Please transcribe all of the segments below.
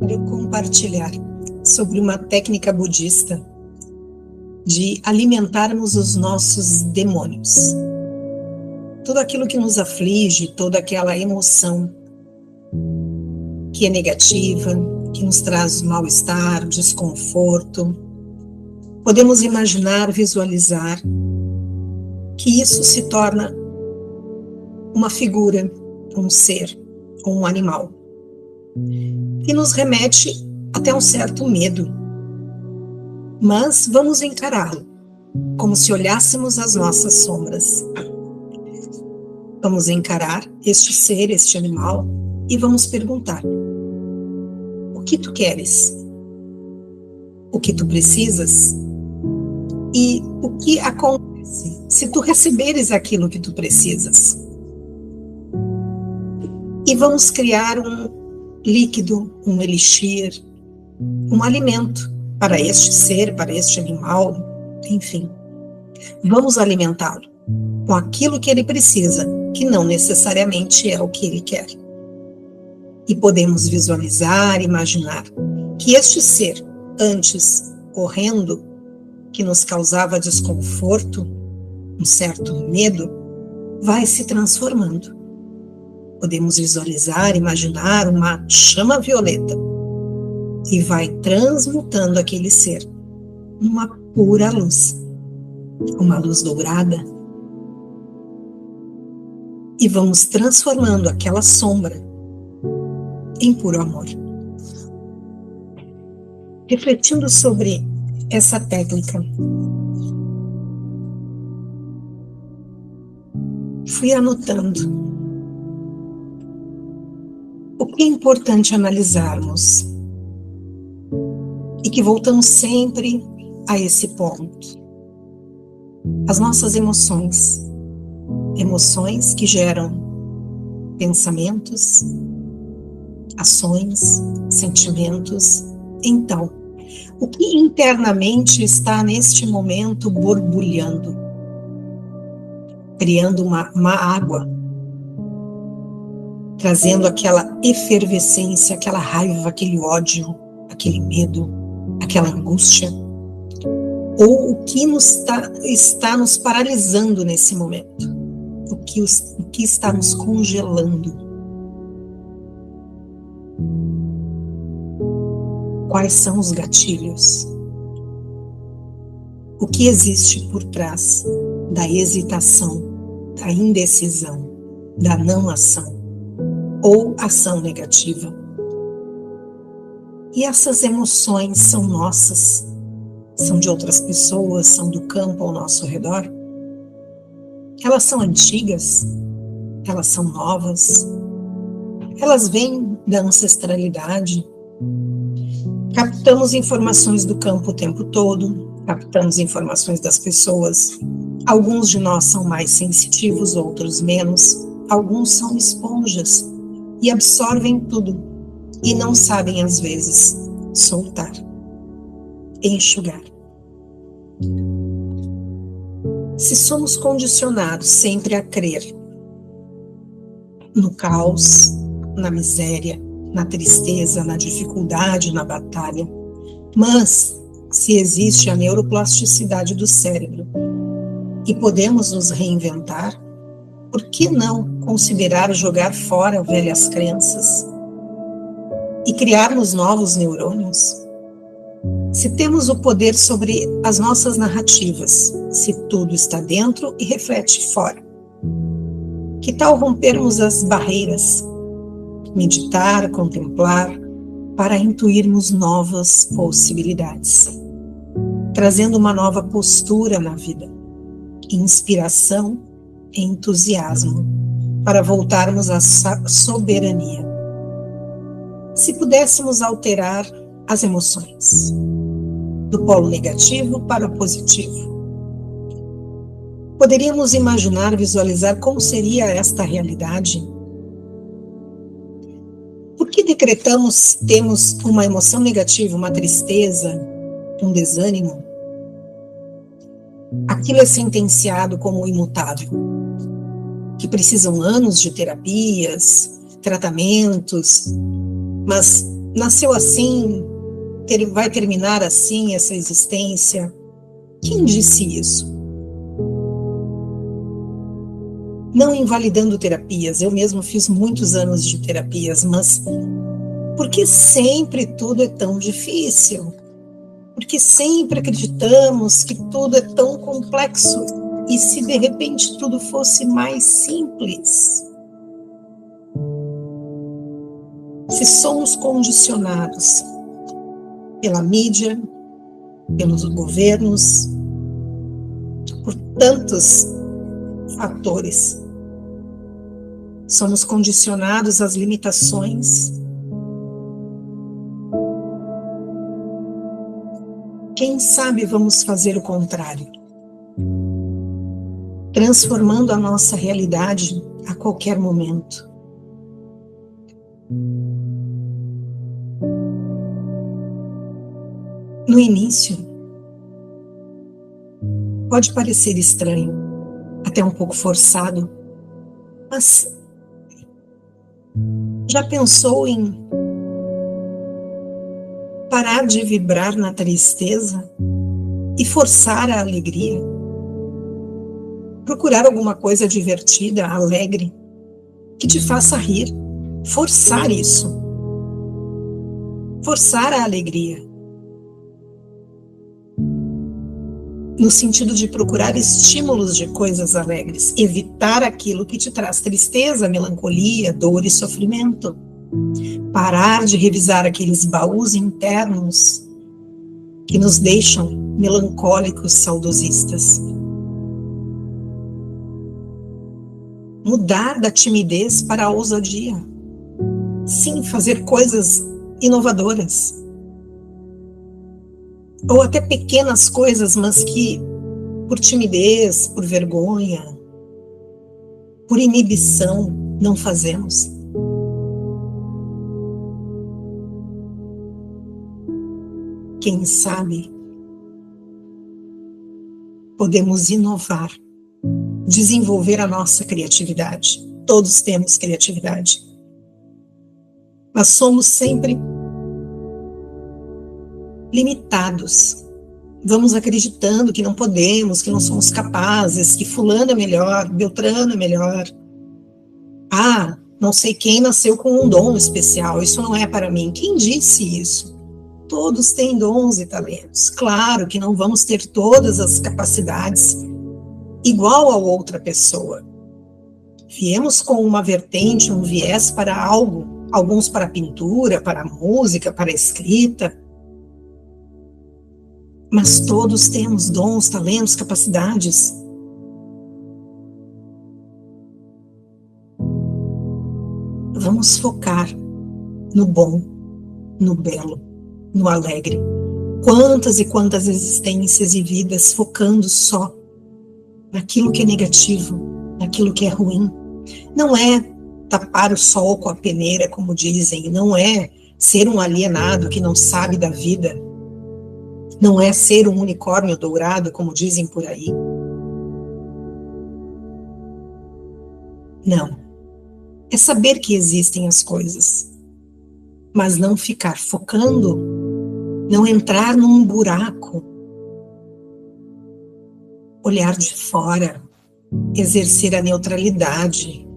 Quero compartilhar sobre uma técnica budista de alimentarmos os nossos demônios. Tudo aquilo que nos aflige, toda aquela emoção que é negativa, que nos traz mal-estar, desconforto. Podemos imaginar, visualizar que isso se torna uma figura, um ser, um animal, que nos remete até um certo medo. Mas vamos encará-lo como se olhássemos as nossas sombras. Vamos encarar este ser, este animal, e vamos perguntar: o que tu queres? O que tu precisas? E o que acontece se tu receberes aquilo que tu precisas? E vamos criar um líquido, um elixir, um alimento para este ser, para este animal, enfim. Vamos alimentá-lo com aquilo que ele precisa, que não necessariamente é o que ele quer. E podemos visualizar, imaginar que este ser, antes horrendo, que nos causava desconforto, um certo medo, vai se transformando. Podemos visualizar, imaginar uma chama violeta e vai transmutando aquele ser numa pura luz, uma luz dourada. E vamos transformando aquela sombra em puro amor. Refletindo sobre essa técnica, fui anotando o que é importante analisarmos e que voltamos sempre a esse ponto. As nossas emoções que geram pensamentos, ações, sentimentos. Então, o que internamente está neste momento borbulhando, criando uma água, trazendo aquela efervescência, aquela raiva, aquele ódio, aquele medo, aquela angústia? Ou o que está nos paralisando nesse momento? O que está nos congelando? Quais são os gatilhos? O que existe por trás da hesitação, da indecisão, da não ação ou ação negativa? E essas emoções são nossas? São de outras pessoas? São do campo ao nosso redor? Elas são antigas? Elas são novas? Elas vêm da ancestralidade? Captamos informações do campo o tempo todo, captamos informações das pessoas. Alguns de nós são mais sensitivos, outros menos. Alguns são esponjas e absorvem tudo e não sabem, às vezes, soltar, enxugar. Se somos condicionados sempre a crer no caos, na miséria, na tristeza, na dificuldade, na batalha, mas se existe a neuroplasticidade do cérebro e podemos nos reinventar, por que não considerar jogar fora velhas crenças e criarmos novos neurônios? Se temos o poder sobre as nossas narrativas, se tudo está dentro e reflete fora, que tal rompermos as barreiras, meditar, contemplar, para intuirmos novas possibilidades, trazendo uma nova postura na vida, inspiração e entusiasmo, para voltarmos à soberania. Se pudéssemos alterar as emoções, do polo negativo para o positivo, poderíamos imaginar, visualizar como seria esta realidade? Por que temos uma emoção negativa, uma tristeza, um desânimo? Aquilo é sentenciado como imutável, que precisam anos de terapias, tratamentos, mas nasceu assim, vai terminar assim essa existência. Quem disse isso? Não invalidando terapias, eu mesmo fiz muitos anos de terapias, mas por que sempre tudo é tão difícil? Porque sempre acreditamos que tudo é tão complexo. E se de repente tudo fosse mais simples? Se somos condicionados pela mídia, pelos governos, por tantos fatores, somos condicionados às limitações. Quem sabe vamos fazer o contrário, transformando a nossa realidade a qualquer momento. No início, pode parecer estranho, até um pouco forçado, mas já pensou em parar de vibrar na tristeza e forçar a alegria? Procurar alguma coisa divertida, alegre, que te faça rir. Forçar isso. Forçar a alegria. No sentido de procurar estímulos de coisas alegres. Evitar aquilo que te traz tristeza, melancolia, dor e sofrimento. Parar de revisar aqueles baús internos que nos deixam melancólicos, saudosistas. Mudar da timidez para a ousadia. Sim, fazer coisas inovadoras. Ou até pequenas coisas, mas que por timidez, por vergonha, por inibição, não fazemos. Quem sabe podemos inovar, desenvolver a nossa criatividade. Todos temos criatividade. Mas somos sempre limitados. Vamos acreditando que não podemos, que não somos capazes, que fulano é melhor, Beltrano é melhor. Ah, não sei quem nasceu com um dom especial, isso não é para mim. Quem disse isso? Todos têm dons e talentos. Claro que não vamos ter todas as capacidades igual a outra pessoa. Viemos com uma vertente, um viés para algo, alguns para a pintura, para a música, para a escrita. Mas todos temos dons, talentos, capacidades. Vamos focar no bom, no belo, no alegre. Quantas e quantas existências e vidas focando só naquilo que é negativo, naquilo que é ruim. Não é tapar o sol com a peneira, como dizem, não é ser um alienado que não sabe da vida, não é ser um unicórnio dourado, como dizem por aí. Não. É saber que existem as coisas, mas não ficar focando, não entrar num buraco, olhar de fora, exercer a neutralidade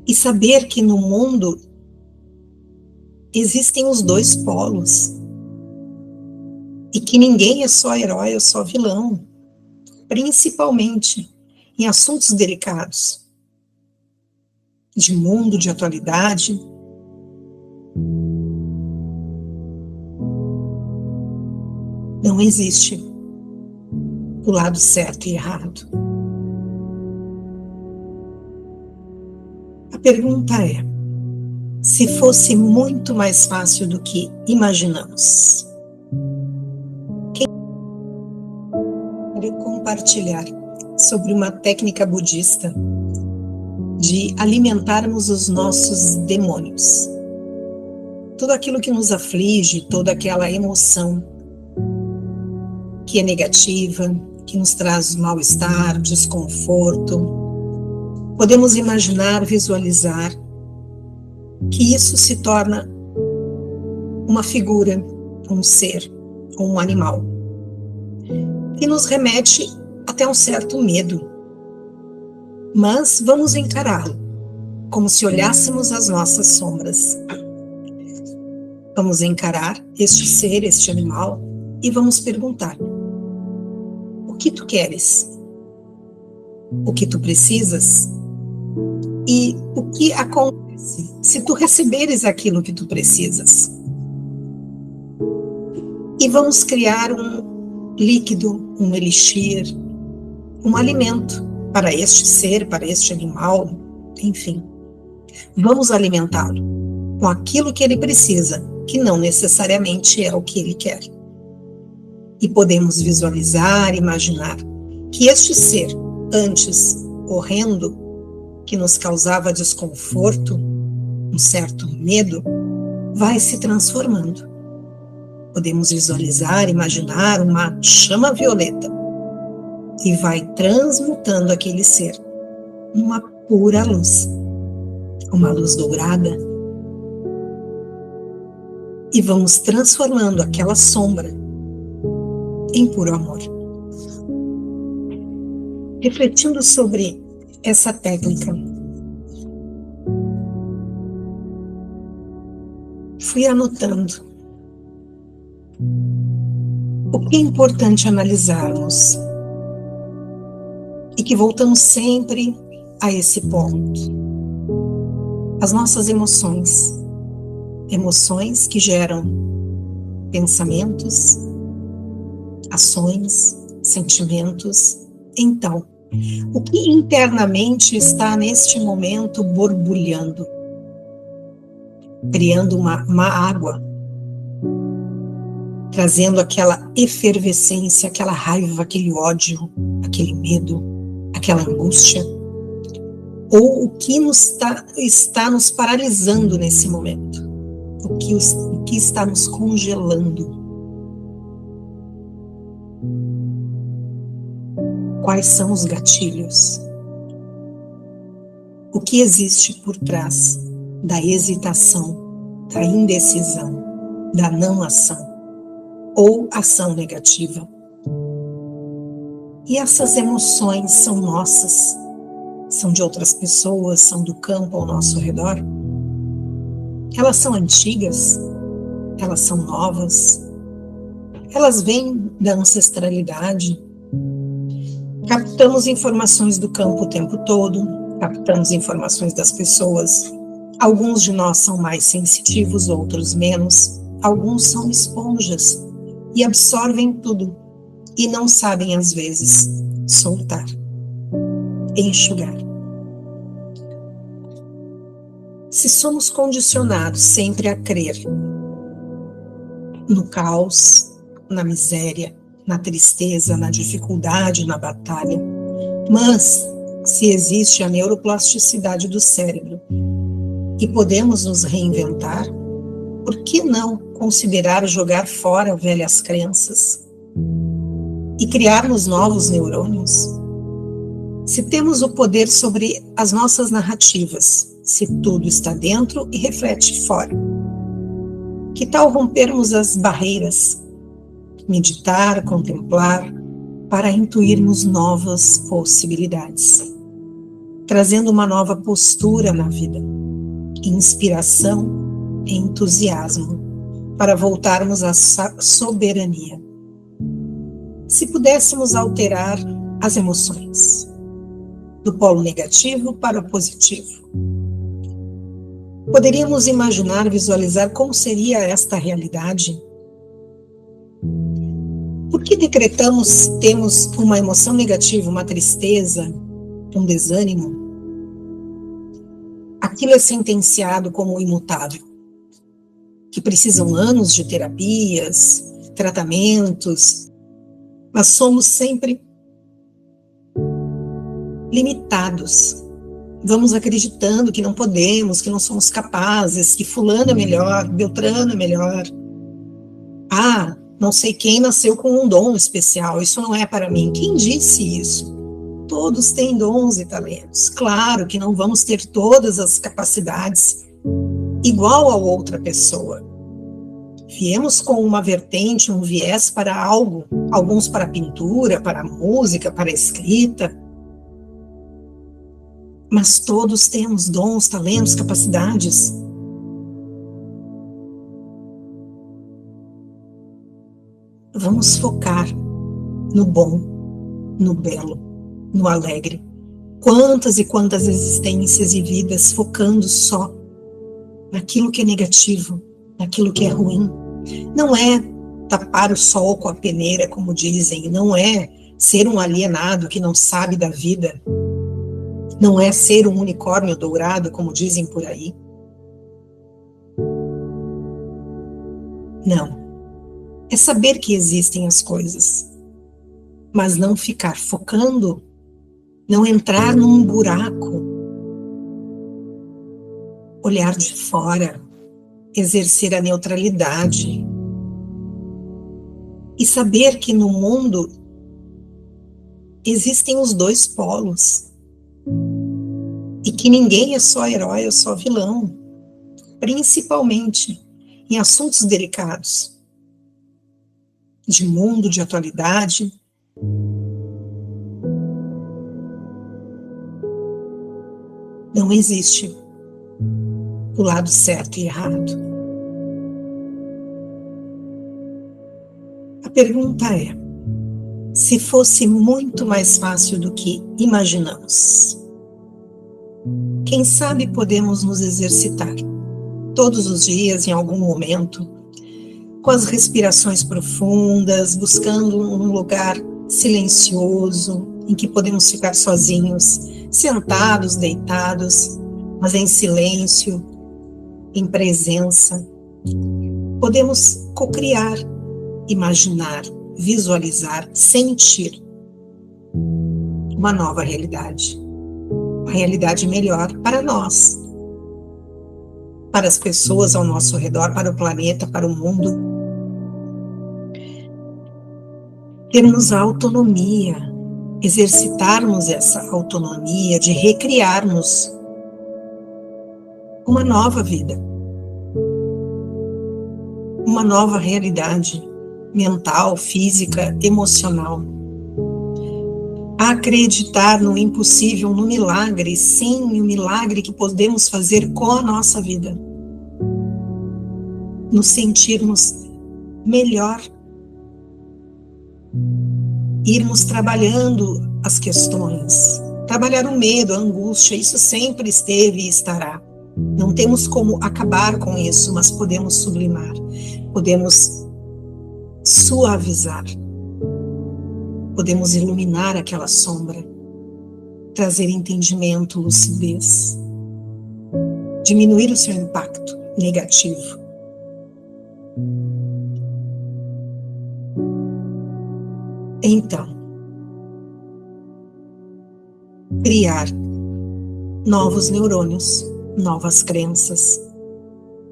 e saber que no mundo existem os dois polos e que ninguém é só herói ou só vilão, principalmente em assuntos delicados de mundo, de atualidade. Não existe o lado certo e errado. A pergunta é: se fosse muito mais fácil do que imaginamos? Quem quer compartilhar sobre uma técnica budista de alimentarmos os nossos demônios? Tudo aquilo que nos aflige, toda aquela emoção que é negativa, que nos traz mal-estar, desconforto. Podemos imaginar, visualizar que isso se torna uma figura, um ser, um animal, que nos remete até um certo medo. Mas vamos encará-lo como se olhássemos as nossas sombras. Vamos encarar este ser, este animal, e vamos perguntar: o que tu queres? O que tu precisas? E o que acontece se tu receberes aquilo que tu precisas? E vamos criar um líquido, um elixir, um alimento para este ser, para este animal, enfim. Vamos alimentá-lo com aquilo que ele precisa, que não necessariamente é o que ele quer. E podemos visualizar, imaginar que este ser, antes horrendo, que nos causava desconforto, um certo medo, vai se transformando. Podemos visualizar, imaginar uma chama violeta e vai transmutando aquele ser numa pura luz, uma luz dourada, e vamos transformando aquela sombra em puro amor. Refletindo sobre essa técnica, fui anotando o que é importante analisarmos e que voltamos sempre a esse ponto. As nossas emoções, emoções que geram pensamentos, ações, sentimentos. Então, o que internamente está neste momento borbulhando, criando uma água, trazendo aquela efervescência, aquela raiva, aquele ódio, aquele medo, aquela angústia, ou o que está nos paralisando nesse momento, o que está nos congelando. Quais são os gatilhos? O que existe por trás da hesitação, da indecisão, da não ação ou ação negativa? E essas emoções são nossas? São de outras pessoas? São do campo ao nosso redor? Elas são antigas? Elas são novas? Elas vêm da ancestralidade? Captamos informações do campo o tempo todo, captamos informações das pessoas. Alguns de nós são mais sensitivos, outros menos. Alguns são esponjas e absorvem tudo e não sabem, às vezes, soltar, enxugar. Se somos condicionados sempre a crer no caos, na miséria, na tristeza, na dificuldade, na batalha, mas se existe a neuroplasticidade do cérebro e podemos nos reinventar, por que não considerar jogar fora velhas crenças e criarmos novos neurônios? Se temos o poder sobre as nossas narrativas, se tudo está dentro e reflete fora, que tal rompermos as barreiras? Meditar, contemplar, para intuirmos novas possibilidades, trazendo uma nova postura na vida, inspiração e entusiasmo, para voltarmos à soberania. Se pudéssemos alterar as emoções, do polo negativo para o positivo, poderíamos imaginar, visualizar como seria esta realidade? Por que temos uma emoção negativa, uma tristeza, um desânimo? Aquilo é sentenciado como imutável, que precisam anos de terapias, tratamentos, mas somos sempre limitados. Vamos acreditando que não podemos, que não somos capazes, que fulano é melhor, Beltrano é melhor. Não sei quem nasceu com um dom especial, isso não é para mim. Quem disse isso? Todos têm dons e talentos. Claro que não vamos ter todas as capacidades igual a outra pessoa. Viemos com uma vertente, um viés para algo, alguns para a pintura, para a música, para a escrita. Mas todos temos dons, talentos, capacidades. Vamos focar no bom, no belo, no alegre. Quantas e quantas existências e vidas focando só naquilo que é negativo, naquilo que é ruim. Não é tapar o sol com a peneira, como dizem, não é ser um alienado que não sabe da vida, não é ser um unicórnio dourado, como dizem por aí. Não. É saber que existem as coisas, mas não ficar focando, não entrar num buraco, olhar de fora, exercer a neutralidade e saber que no mundo existem os dois polos e que ninguém é só herói ou só vilão, principalmente em assuntos delicados de mundo, de atualidade. Não existe o lado certo e errado. A pergunta é: se fosse muito mais fácil do que imaginamos, quem sabe podemos nos exercitar todos os dias, em algum momento, com as respirações profundas, buscando um lugar silencioso, em que podemos ficar sozinhos, sentados, deitados, mas em silêncio, em presença. Podemos cocriar, imaginar, visualizar, sentir uma nova realidade. Uma realidade melhor para nós, para as pessoas ao nosso redor, para o planeta, para o mundo. Termos a autonomia, exercitarmos essa autonomia de recriarmos uma nova vida, uma nova realidade mental, física, emocional. Acreditar no impossível, no milagre, sim, o milagre que podemos fazer com a nossa vida. Nos sentirmos melhor. Irmos trabalhando as questões. Trabalhar o medo, a angústia, isso sempre esteve e estará. Não temos como acabar com isso, mas podemos sublimar. Podemos suavizar. Podemos iluminar aquela sombra, trazer entendimento, lucidez, diminuir o seu impacto negativo. Então, criar novos neurônios, novas crenças,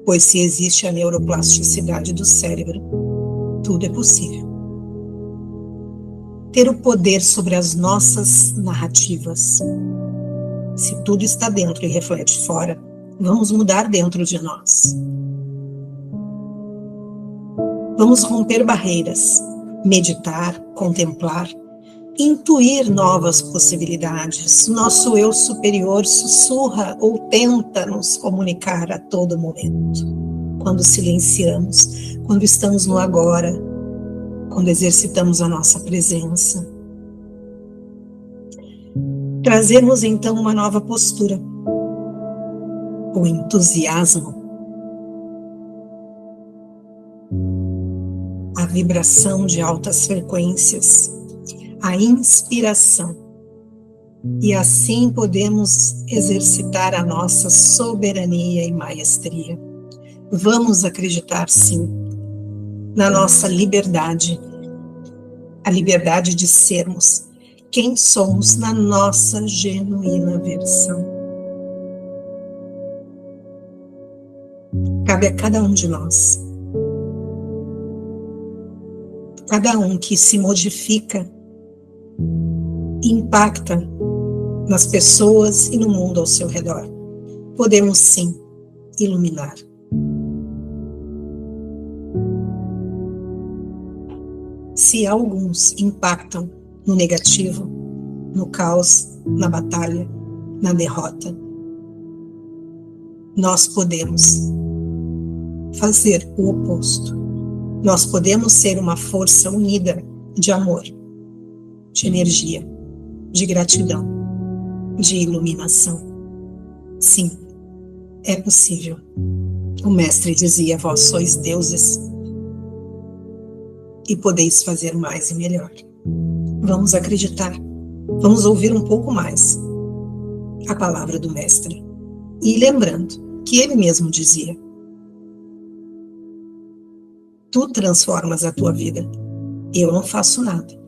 pois se existe a neuroplasticidade do cérebro, tudo é possível. Ter o poder sobre as nossas narrativas. Se tudo está dentro e reflete fora, vamos mudar dentro de nós. Vamos romper barreiras, meditar, contemplar, intuir novas possibilidades. Nosso eu superior sussurra ou tenta nos comunicar a todo momento. Quando silenciamos, quando estamos no agora, quando exercitamos a nossa presença. Trazemos então uma nova postura, o entusiasmo, a vibração de altas frequências, a inspiração, e assim podemos exercitar a nossa soberania e maestria. Vamos acreditar sim na nossa liberdade, a liberdade de sermos quem somos na nossa genuína versão. Cabe a cada um de nós, cada um que se modifica, impacta nas pessoas e no mundo ao seu redor. Podemos sim iluminar. Se alguns impactam no negativo, no caos, na batalha, na derrota, nós podemos fazer o oposto. Nós podemos ser uma força unida de amor, de energia, de gratidão, de iluminação. Sim, é possível. O Mestre dizia: vós sois deuses e podeis fazer mais e melhor. Vamos acreditar, vamos ouvir um pouco mais a palavra do Mestre. E lembrando que ele mesmo dizia: tu transformas a tua vida, eu não faço nada.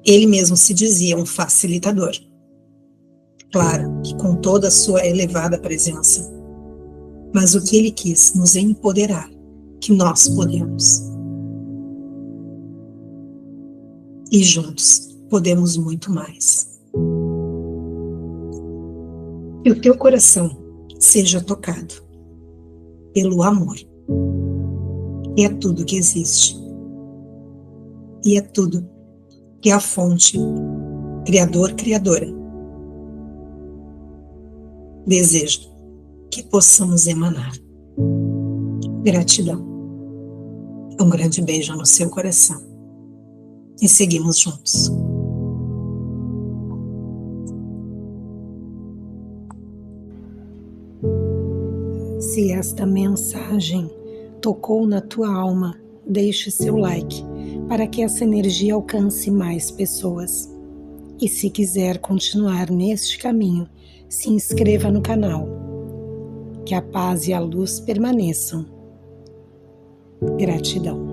Ele mesmo se dizia um facilitador. Claro que com toda a sua elevada presença, mas o que ele quis nos empoderar, que nós podemos. E juntos podemos muito mais. Que o teu coração seja tocado pelo amor, que é tudo que existe, e é tudo que é a fonte, Criador, Criadora, deseja que possamos emanar. Gratidão. Um grande beijo no seu coração. E seguimos juntos. Se esta mensagem tocou na tua alma, deixe seu like para que essa energia alcance mais pessoas. E se quiser continuar neste caminho, se inscreva no canal. Que a paz e a luz permaneçam. Gratidão.